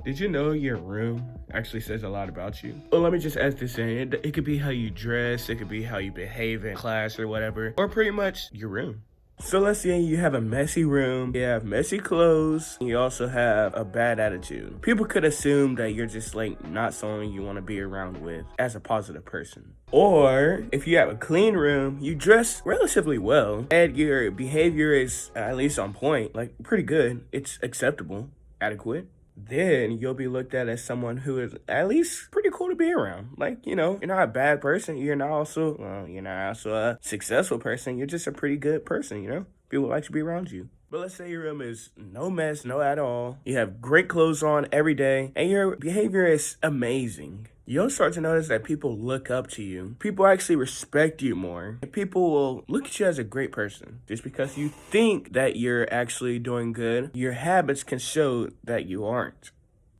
Did you know your room actually says a lot about you? Well, let me just add this in. It could be how you dress, it could be how you behave in class or whatever, or pretty much your room. So let's say you have a messy room, you have messy clothes, and you also have a bad attitude. People could assume that you're just like not someone you want to be around with as a positive person. Or if you have a clean room, you dress relatively well, and your behavior is at least on point, like pretty good, it's acceptable, adequate, then you'll be looked at as someone who is at least pretty cool to be around. Like, you're not a bad person. You're not also a successful person. You're just a pretty good person. People like to be around you. But let's say your room is no mess, no at all. You have great clothes on every day, and your behavior is amazing. You'll start to notice that people look up to you. People actually respect you more. And people will look at you as a great person. Just because you think that you're actually doing good, your habits can show that you aren't.